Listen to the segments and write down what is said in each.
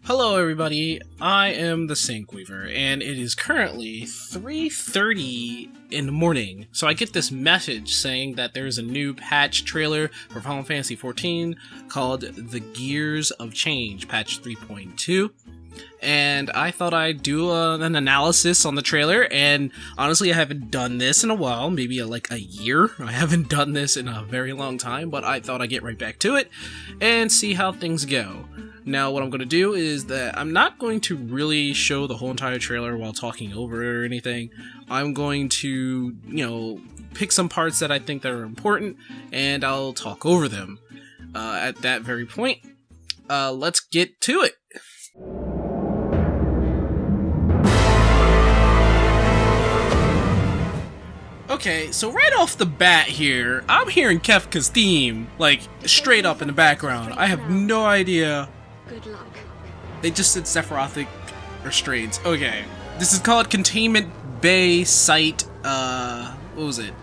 Hello everybody, I am the Sinkweaver, and it is currently 3:30 in the morning, so I get this message saying that there's a new patch trailer for Final Fantasy XIV called The Gears of Change, patch 3.2, and I thought I'd do an analysis on the trailer, and honestly I haven't done this in a while, maybe like a year. I haven't done this in a very long time, but I thought I'd get right back to it and see how things go. Now, what I'm going to do is that I'm not going to really show the whole entire trailer while talking over it or anything. I'm going to, pick some parts that I think that are important, and I'll talk over them. At that very point, let's get to it. Okay, so right off the bat here, I'm hearing Kefka's theme, like, straight up in the background. I have no idea. Good luck. They just said Sephirothic restraints. Okay. This is called Containment Bay Site, what was it?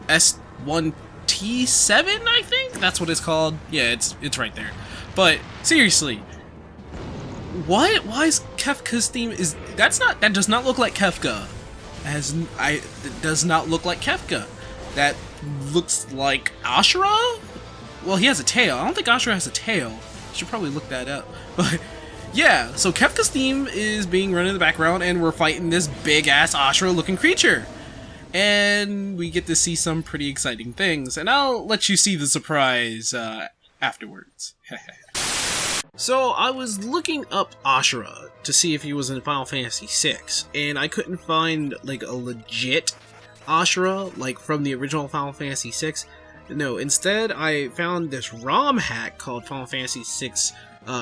S1T7, I think? That's what it's called. Yeah, it's right there. But, seriously. What? Why is Kefka's theme that does not look like Kefka. It does not look like Kefka. That looks like Ashura? Well, he has a tail. I don't think Ashura has a tail. Should probably look that up. But yeah, so Kefka's theme is being run in the background, and we're fighting this big ass Ashura looking creature. And we get to see some pretty exciting things, and I'll let you see the surprise afterwards. So I was looking up Ashura to see if he was in Final Fantasy VI, and I couldn't find like a legit Ashura like from the original Final Fantasy VI. No, instead I found this ROM hack called Final Fantasy VI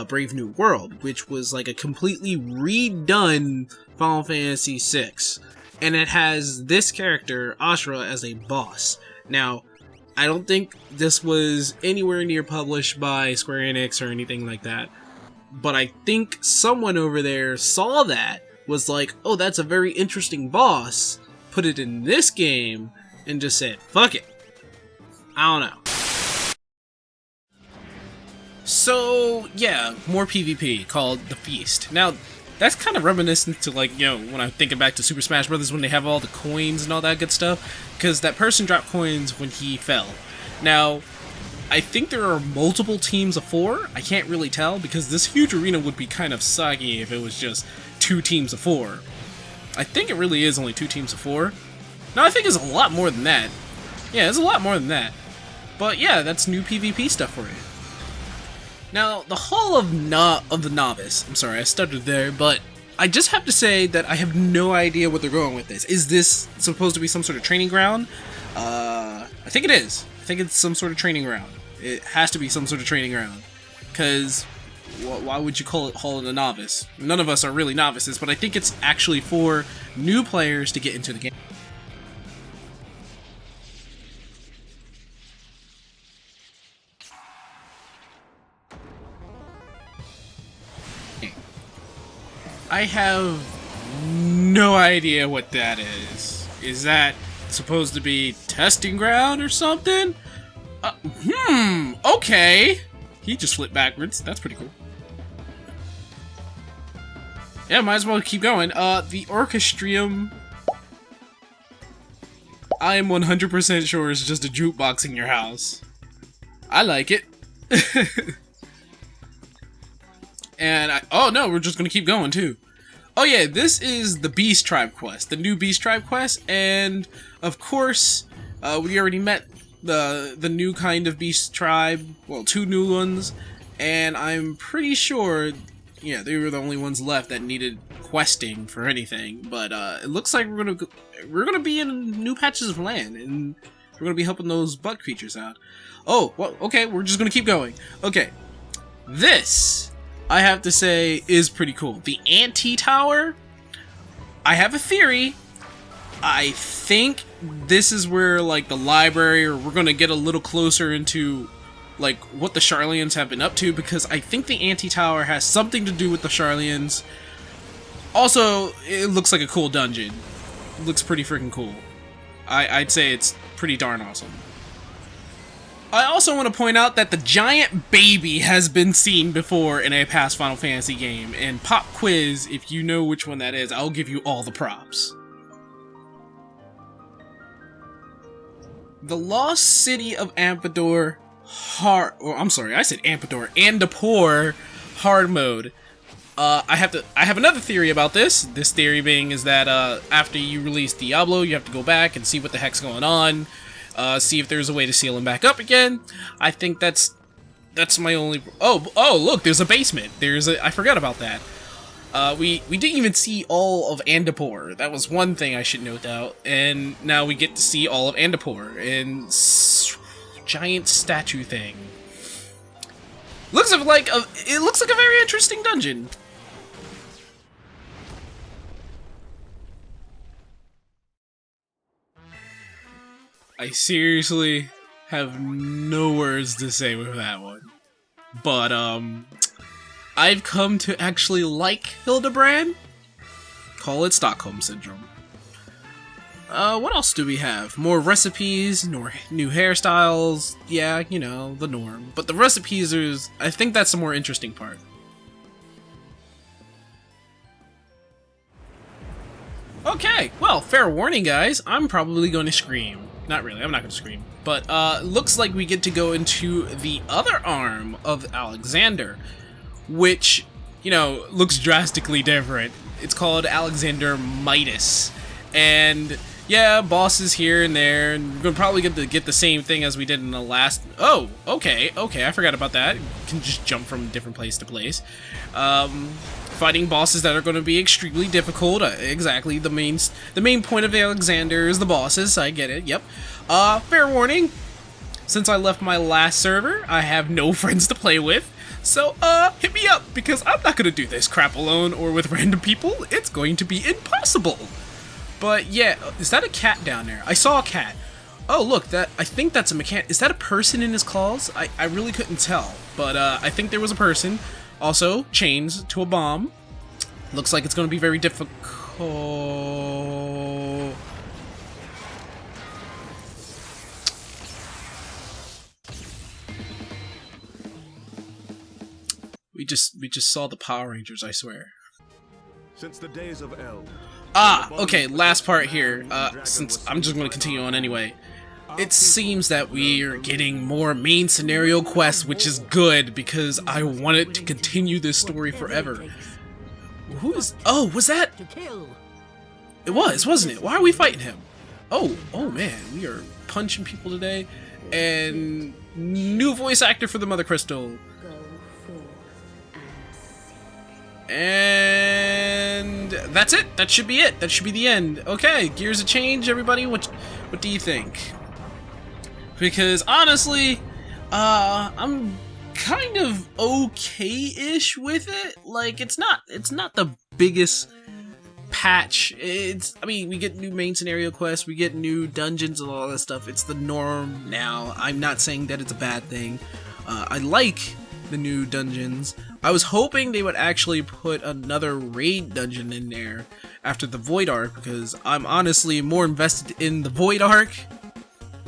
Brave New World, which was like a completely redone Final Fantasy VI. And it has this character, Ashura, as a boss. Now, I don't think this was anywhere near published by Square Enix or anything like that. But I think someone over there saw that, was like, oh, that's a very interesting boss, put it in this game, and just said, fuck it. I don't know. So, yeah, more PvP called The Feast. Now, that's kind of reminiscent to, like, when I'm thinking back to Super Smash Bros. When they have all the coins and all that good stuff. Because that person dropped coins when he fell. Now, I think there are multiple teams of 4. I can't really tell, because this huge arena would be kind of soggy if it was just 2 teams of 4. I think it really is only 2 teams of 4. No, I think it's a lot more than that. Yeah, it's a lot more than that. But yeah, that's new PvP stuff for you. Now, the Hall of the Novice. I'm sorry, I stuttered there, but I just have to say that I have no idea what they're going with this. Is this supposed to be some sort of training ground? I think it is. I think it's some sort of training ground. It has to be some sort of training ground. Because, why would you call it Hall of the Novice? None of us are really novices, but I think it's actually for new players to get into the game. I have no idea what that is. Is that supposed to be testing ground or something? Okay. He just flipped backwards. That's pretty cool. Yeah, might as well keep going. The Orchestrium, I am 100% sure is just a jukebox in your house. I like it. And oh no, we're just gonna keep going too. Oh yeah, this is the Beast Tribe quest, the new Beast Tribe quest, and of course, we already met the new kind of Beast Tribe, well, 2 new ones, and I'm pretty sure, yeah, they were the only ones left that needed questing for anything. But it looks like we're gonna be in new patches of land, and we're gonna be helping those bug creatures out. Oh, well, okay, we're just gonna keep going. Okay, this, I have to say, is pretty cool. The Anti-Tower, I have a theory. I think this is where, like, the library, or we're gonna get a little closer into, like, what the Sharlayans have been up to, because I think the Anti-Tower has something to do with the Sharlayans. Also, it looks like a cool dungeon. It looks pretty freaking cool. I'd say it's pretty darn awesome. I also want to point out that the giant baby has been seen before in a past Final Fantasy game, and pop quiz, if you know which one that is, I'll give you all the props. The Lost City of Ampedor Andapur hard mode. I have another theory about this. This theory being is that after you release Diablo, you have to go back and see what the heck's going on. See if there's a way to seal him back up again. I think that's my only. Oh, look, there's a basement. I forgot about that. We didn't even see all of Andapur. That was one thing I should note out. And now we get to see all of Andapur and giant statue thing. It looks like a very interesting dungeon. I seriously have no words to say with that one. But, I've come to actually like Hildebrand. Call it Stockholm Syndrome. What else do we have? More recipes, new hairstyles. Yeah, you know, the norm. But the recipes I think that's the more interesting part. Okay, well, fair warning, guys. I'm probably going to scream. Not really, I'm not going to scream. But, looks like we get to go into the other arm of Alexander, which, you know, looks drastically different. It's called Alexander Midas. And, yeah, bosses here and there, and we're probably going to get the same thing as we did in the last... Oh, okay, I forgot about that. You can just jump from different place to place. Fighting bosses that are going to be extremely difficult. Exactly, the main point of Alexander is the bosses. I get it. Yep. Fair warning. Since I left my last server, I have no friends to play with. So, hit me up, because I'm not going to do this crap alone or with random people. It's going to be impossible. But yeah, is that a cat down there? I saw a cat. Oh, look, I think that's a mechanic. Is that a person in his claws? I really couldn't tell, but I think there was a person. Also, chains to a bomb. Looks like it's going to be very difficult. We just saw the Power Rangers, I swear. Since the days of Eld. Okay, last part here. Since I'm just going to continue on anyway. It seems that we are getting more main scenario quests, which is good because I wanted to continue this story forever. Who is... Oh, was that... It was, wasn't it? Why are we fighting him? Oh man, we are punching people today. And new voice actor for the Mother Crystal. And that's it. That should be it. That should be the end. Okay, gears of change, everybody. What do you think? Because honestly, I'm kind of okay-ish with it. Like, it's not the biggest patch. I mean, we get new main scenario quests, we get new dungeons and all that stuff. It's the norm now. I'm not saying that it's a bad thing. I like the new dungeons. I was hoping they would actually put another raid dungeon in there after the Void Arc, because I'm honestly more invested in the Void Arc.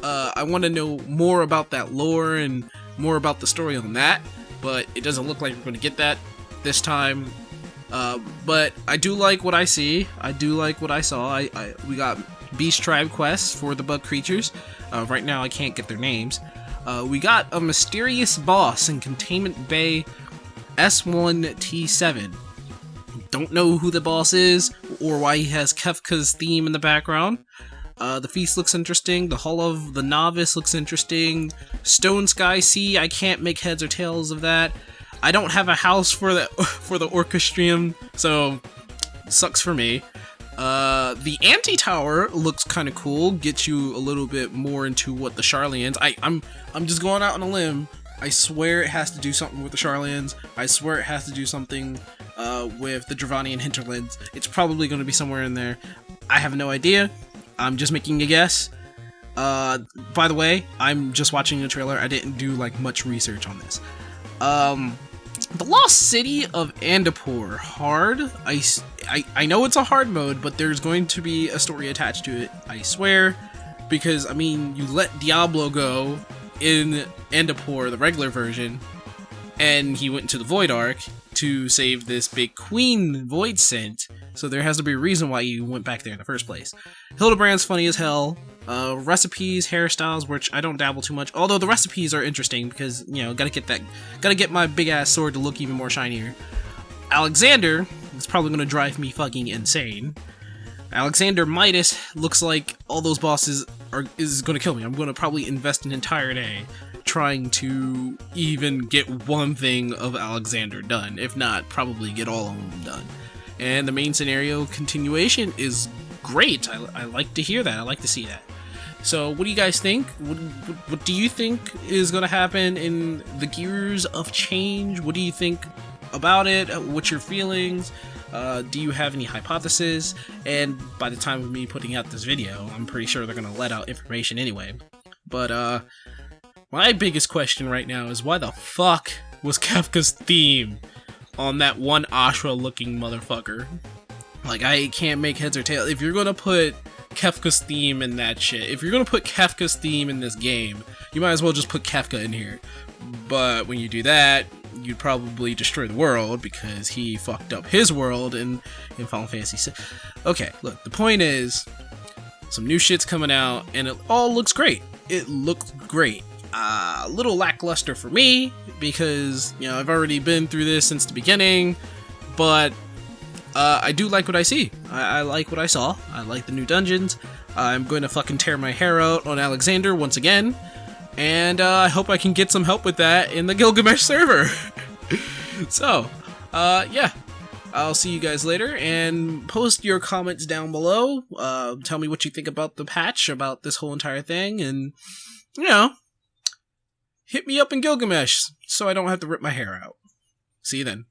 I want to know more about that lore and more about the story on that, but it doesn't look like we're going to get that this time. But I do like what I see. I do like what I saw. We got Beast Tribe quests for the bug creatures. Right now I can't get their names. We got a mysterious boss in Containment Bay S1T7. Don't know who the boss is or why he has Kefka's theme in the background. The feast looks interesting. The Hall of the Novice looks interesting. Stone Sky Sea, I can't make heads or tails of that. I don't have a house for the Orchestrium, so sucks for me. The Anti-Tower looks kind of cool. Gets you a little bit more into what the Sharlayans. I'm just going out on a limb. I swear it has to do something with the Sharlayans. I swear it has to do something with the Dravanian hinterlands. It's probably going to be somewhere in there. I have no idea. I'm just making a guess. By the way, I'm just watching the trailer. I didn't do like much research on this. The Lost City of Andapur hard. I know it's a hard mode, but there's going to be a story attached to it. I swear, because I mean, you let Diablo go, in Endapor, the regular version, and he went into the Void Ark to save this big queen Void Scent, so there has to be a reason why you went back there in the first place. Hildebrand's funny as hell. Recipes, hairstyles, which I don't dabble too much, although the recipes are interesting because, you know, gotta get my big ass sword to look even more shinier. Alexander is probably gonna drive me fucking insane. Alexander Midas looks like all those bosses is gonna kill me. I'm gonna probably invest an entire day trying to even get one thing of Alexander done, if not, probably get all of them done. And the main scenario continuation is great. I like to hear that. I like to see that. So, what do you guys think? What do you think is going to happen in the Gears of Change? What do you think about it? What's your feelings? Do you have any hypotheses? And by the time of me putting out this video, I'm pretty sure they're going to let out information anyway. But, my biggest question right now is why the fuck was Kefka's theme on that one Ashra-looking motherfucker? Like, I can't make heads or tails. If you're gonna put Kefka's theme in that shit, if you're gonna put Kefka's theme in this game, you might as well just put Kefka in here. But when you do that, you'd probably destroy the world because he fucked up his world in Final Fantasy VI. Okay, look, the point is, some new shit's coming out, and it all looks great. It looks great. A little lackluster for me, because, you know, I've already been through this since the beginning, but I do like what I see. I like what I saw. I like the new dungeons. I'm going to fucking tear my hair out on Alexander once again, and I hope I can get some help with that in the Gilgamesh server. So, yeah. I'll see you guys later, and post your comments down below. Tell me what you think about the patch, about this whole entire thing, and, you know, hit me up in Gilgamesh so I don't have to rip my hair out. See you then.